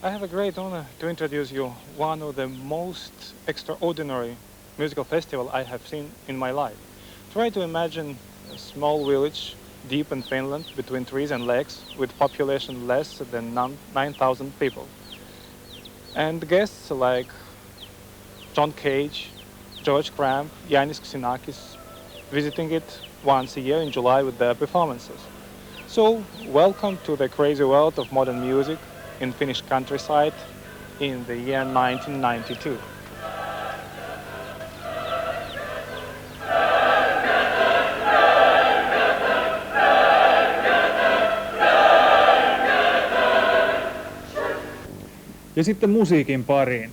I have a great honor to introduce you one of the most extraordinary musical festival I have seen in my life. Try to imagine a small village deep in Finland between trees and lakes with population less than 9,000 people. And guests like John Cage, George Crumb, Yannis Xenakis visiting it once a year in July with their performances. So, welcome to the crazy world of modern music in Finnish countryside in the year 1992. Ja sitten musiikin pariin.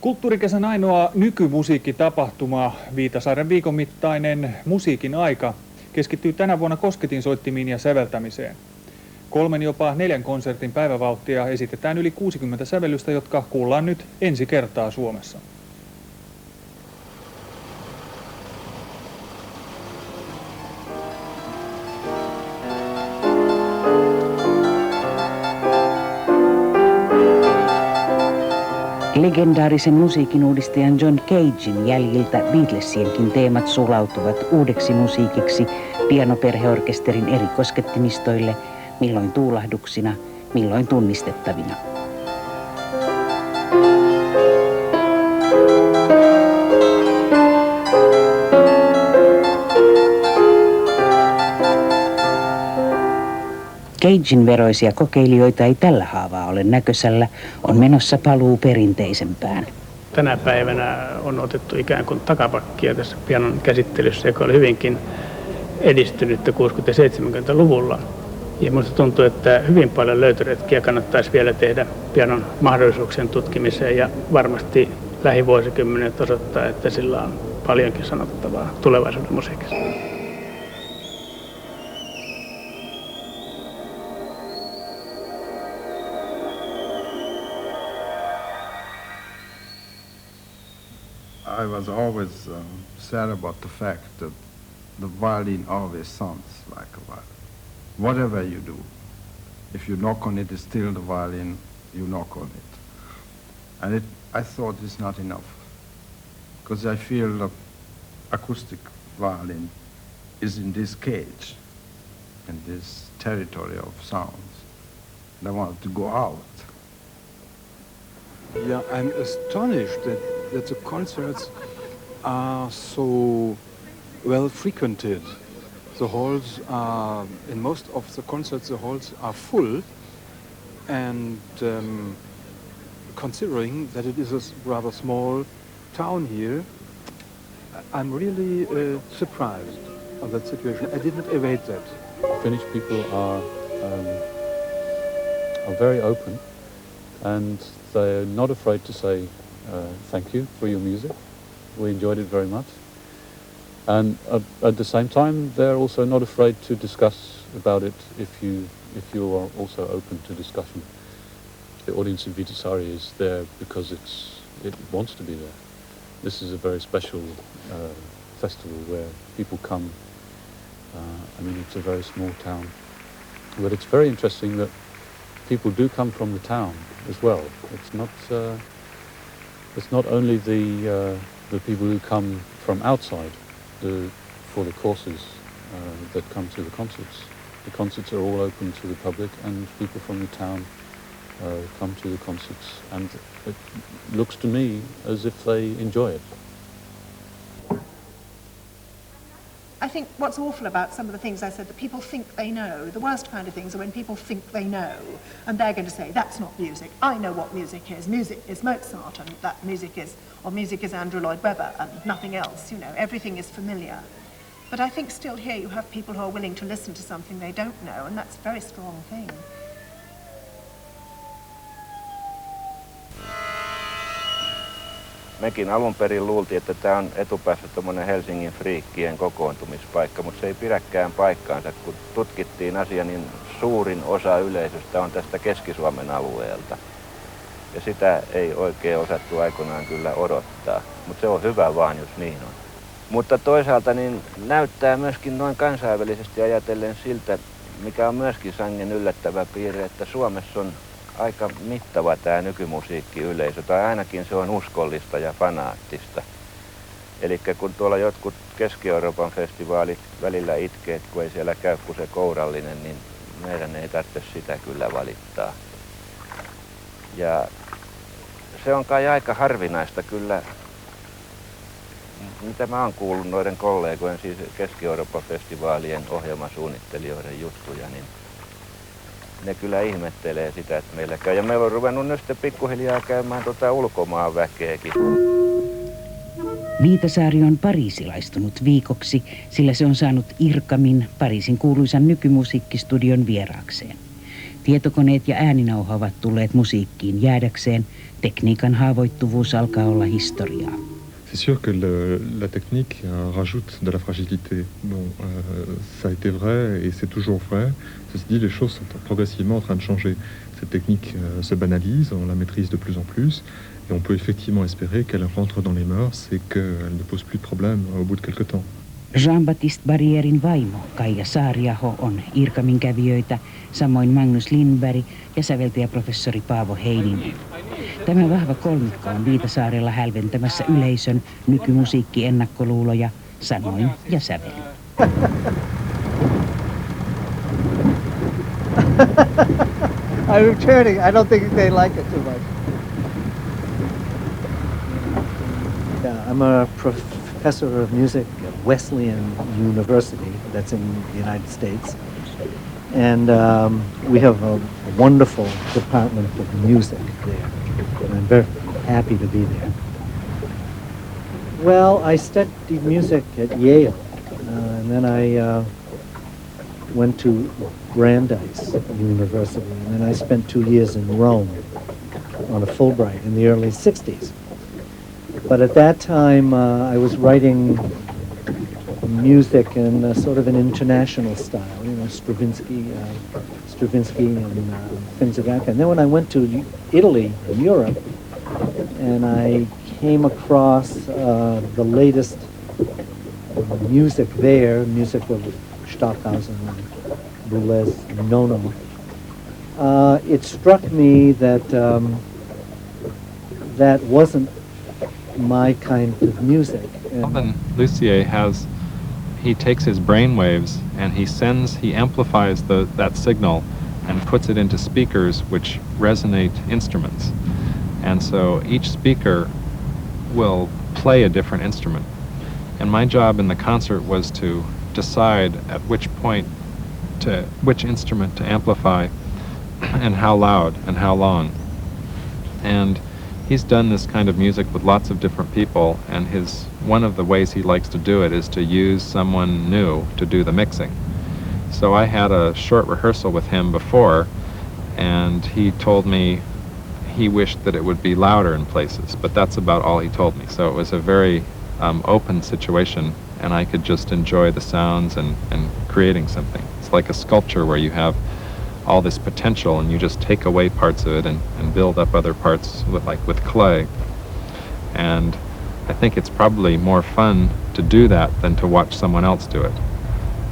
Kulttuurikesän ainoa nykymusiikkitapahtuma, Viitasaaren viikon mittainen Musiikin aika, keskittyy tänä vuonna kosketinsoittimiin ja säveltämiseen. 3, jopa 4 konsertin päivävauhtia esitetään yli 60 sävellystä, jotka kuullaan nyt ensi kertaa Suomessa. Legendaarisen musiikin uudistajan John Cagen jäljiltä Beatlesienkin teemat sulautuvat uudeksi musiikiksi pianoperheorkesterin eri koskettimistoille, milloin tuulahduksina, milloin tunnistettavina. Cagen veroisia kokeilijoita ei tällä haavaa ole näkösällä, on menossa paluu perinteisempään. Tänä päivänä on otettu ikään kuin takapakkia tässä pianon käsittelyssä, joka oli hyvinkin edistynyttä 60- ja 70-luvulla. Ja minusta tuntuu, että hyvin paljon löytöretkiä kannattaisi vielä tehdä pianon mahdollisuuksien tutkimiseen, ja varmasti lähivuosikymmenet osoittaa, että sillä on paljonkin sanottavaa tulevaisuuden musiikissa. I was always sad about the fact that the violin always sounds like a violin. Whatever you do, if you knock on it, it's still the violin, you knock on it. And I thought it's not enough, because I feel the acoustic violin is in this cage, in this territory of sounds, and I wanted to go out. Yeah, I'm astonished that the concerts are so well frequented. The halls are, in most of the concerts, the halls are full, and considering that it is a rather small town here, I'm really surprised of that situation. I didn't evade that. Finnish people are very open, and they're not afraid to say thank you for your music. We enjoyed it very much. And at the same time, they're also not afraid to discuss about it if you are also open to discussion. The audience in Viitasaari is there because it wants to be there. This is a very special festival where people come. I mean, it's a very small town, but it's very interesting that people do come from the town as well. It's not only the people who come from outside for the courses that come to the concerts. The concerts are all open to the public, and people from the town come to the concerts, and it looks to me as if they enjoy it. I think what's awful about some of the things I said, that people think they know, the worst kind of things are when people think they know, and they're going to say, that's not music, I know what music is Mozart, and that music is Andrew Lloyd Webber, and nothing else, you know, everything is familiar. But I think still here you have people who are willing to listen to something they don't know, and that's a very strong thing. Mekin alun perin luultiin, että tämä on etupäässä tuommoinen Helsingin friikkien kokoontumispaikka, mutta se ei pidäkään paikkaansa. Kun tutkittiin asiaa, niin suurin osa yleisöstä on tästä Keski-Suomen alueelta. Ja sitä ei oikein osattu aikoinaan kyllä odottaa, mutta se on hyvä vaan, jos niin on. Mutta toisaalta niin näyttää myöskin noin kansainvälisesti ajatellen siltä, mikä on myöskin sangen yllättävä piirre, että Suomessa on aika mittava tämä nykymusiikkiyleisö, tai ainakin se on uskollista ja fanaattista. Eli kun tuolla jotkut Keski-Euroopan festivaalit välillä itkeet, kun ei siellä käy kuin se kourallinen, niin meidän ei tarvitse sitä kyllä valittaa. Ja se on kai aika harvinaista kyllä, mitä mä oon kuullut noiden kollegojen, siis Keski-Euroopan festivaalien ohjelmasuunnittelijoiden juttuja, niin ne kyllä ihmettelee sitä, että meillä käy. Ja meillä on ruvennut nyt sitten pikkuhiljaa käymään ulkomaan väkeäkin. Viitasaari on pariisilaistunut viikoksi, sillä se on saanut Irkamin, Pariisin kuuluisan nykymusiikkistudion vieraakseen. Tietokoneet ja ääninauha ovat tulleet musiikkiin jäädäkseen. Tekniikan haavoittuvuus alkaa olla historiaa. C'est sûr que la technique rajoute de la fragilité. Bon, ça a été vrai et c'est toujours vrai. Ceci dit, les choses sont progressivement en train de changer. Cette technique se banalise, on la maîtrise de plus en plus et on peut effectivement espérer qu'elle rentre dans les mœurs et qu'elle ne pose plus de problème au bout de quelque temps. Jean-Baptiste Barrierin vaimo Kaija Saariaho on Irkamin kävijöitä, samoin Magnus Lindberg ja säveltäjäprofessori Paavo Heininen. Tämä vahva kolmikko on Viitasaarella hälventämässä yleisön nykymusiikki-ennakkoluuloja sanoin ja sävelin. I'm returning. I don't think they like it too much. Yeah, I'm a professor of music at Wesleyan University, that's in the United States. And we have a wonderful department of music there. And I'm very happy to be there. Well, I studied music at Yale, and then I went to Brandeis University, and then I spent 2 years in Rome on a Fulbright in the early 60s. But at that time, I was writing music in sort of an international style, you know, Stravinsky and things of that kind. And then when I went to Italy and Europe, and I came across the latest music there, music of Stockhausen and Boulez and Nono, it struck me that that wasn't my kind of music. Alvin Lucier he takes his brain waves and he amplifies that signal and puts it into speakers which resonate instruments. And so each speaker will play a different instrument. And my job in the concert was to decide at which point which instrument to amplify and how loud and how long. And he's done this kind of music with lots of different people, and one of the ways he likes to do it is to use someone new to do the mixing. So I had a short rehearsal with him before, and he told me he wished that it would be louder in places, but that's about all he told me. So it was a very open situation, and I could just enjoy the sounds and creating something. It's like a sculpture where you have all this potential and you just take away parts of it and build up other parts with clay. And I think it's probably more fun to do that than to watch someone else do it.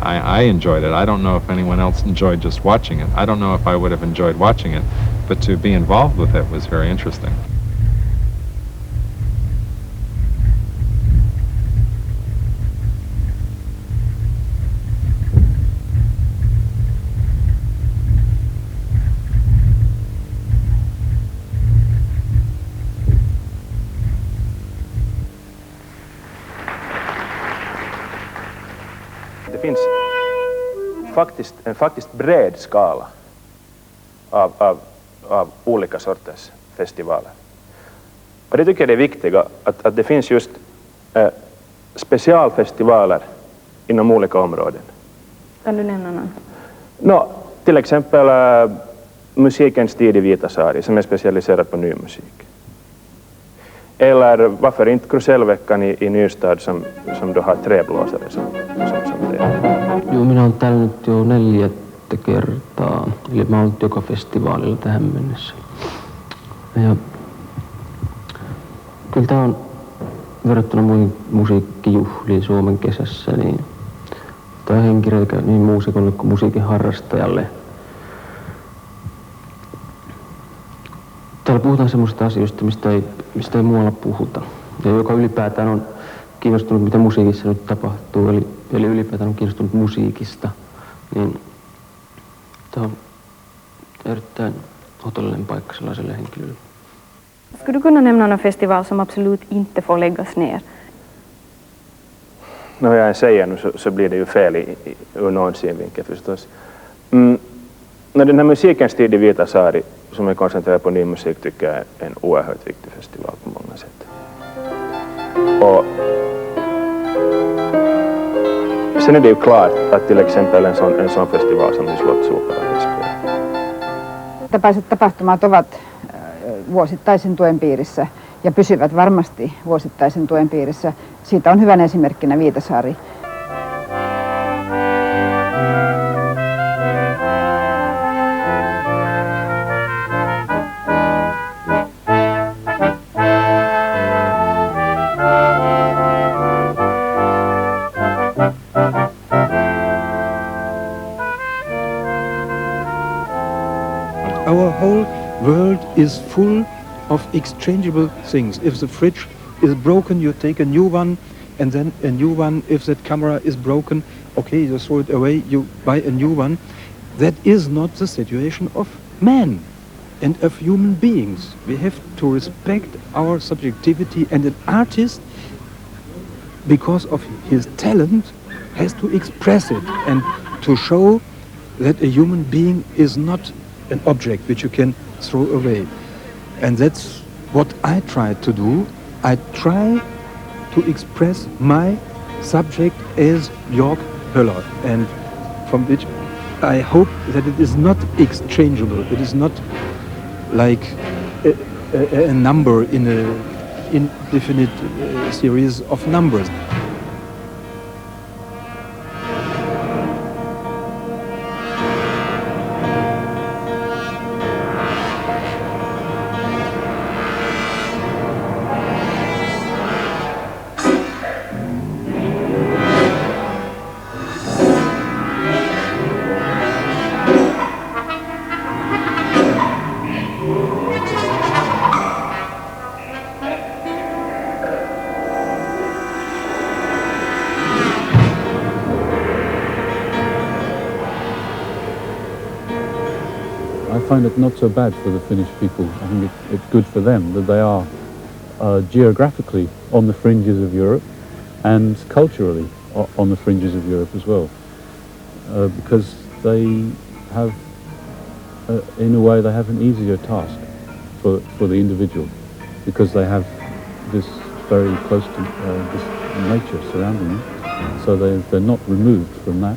I enjoyed it. I don't know if anyone else enjoyed just watching it. I don't know if I would have enjoyed watching it, but to be involved with it was very interesting. Det finns en faktiskt bred skala av olika sorters festivaler. Och det tycker jag är viktigt att det finns just specialfestivaler inom olika områden. Kan du nämna någon? Till exempel Musikens tid i Viitasaari som är specialiserad på ny musik. Eller varför inte Krusellveckan i Nystad som då har träblåsare som det. Joo, minä olen täällä nyt jo 4. kertaa. Eli mä oon ollut joka festivaalilla tähän mennessä. Ja kyllä tää on verrattuna muihin musiikkijuhliin Suomen kesässä, niin tää on henkilöitä niin muusikolle kuin musiikin harrastajalle puhutaan semmoista asioista, mistä ei muualla puhuta. Ja joka ylipäätään on kiinnostunut, mitä musiikissa nyt tapahtuu, eli ylipäätään on kiinnostunut musiikista, niin tämä on erittäin hotollinen paikka sellaiselle henkilölle. Skulle du kunna nämna någon festival som absolut inte får läggas ner? No, jag säger nu så blir det ju fel ur någon synvinkel förstås. Den här Musiikens tid i Viitasaari, som är koncentrerad på ny musik, tycker jag är en oerhört viktig festival på många sätt. Och sen är det ju klart att till exempel en sån festival som Slottsopera riskerar. Täpäiset tapahtumat ovat vuosittaisen tuen piirissä ja pysyvät varmasti vuosittaisen tuen piirissä. Siitä on hyvän esimerkkinä Viitasaari. Our whole world is full of exchangeable things. If the fridge is broken, you take a new one, and then a new one. If that camera is broken, okay, you throw it away, you buy a new one. That is not the situation of man and of human beings. We have to respect our subjectivity, and an artist, because of his talent, has to express it and to show that a human being is not an object which you can throw away. And that's what I try to do. I try to express my subject as Jörg Höller, and from which I hope that it is not exchangeable. It is not like a number in an indefinite series of numbers. I find it not so bad for the Finnish people. I think it's good for them that they are geographically on the fringes of Europe and culturally on the fringes of Europe as well. Because they have, in a way, they have an easier task for the individual, because they have this very close to this nature surrounding them. So they're not removed from that,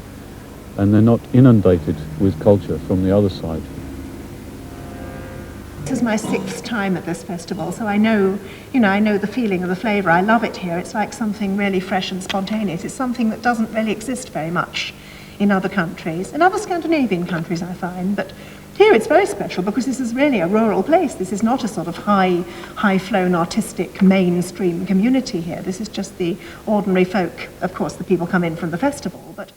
and they're not inundated with culture from the other side. This is my 6th time at this festival, so I know the feeling of the flavour. I love it here. It's like something really fresh and spontaneous. It's something that doesn't really exist very much in other countries, in other Scandinavian countries I find, but here it's very special because this is really a rural place. This is not a sort of high-flown artistic mainstream community here. This is just the ordinary folk. Of course, the people come in from the festival, but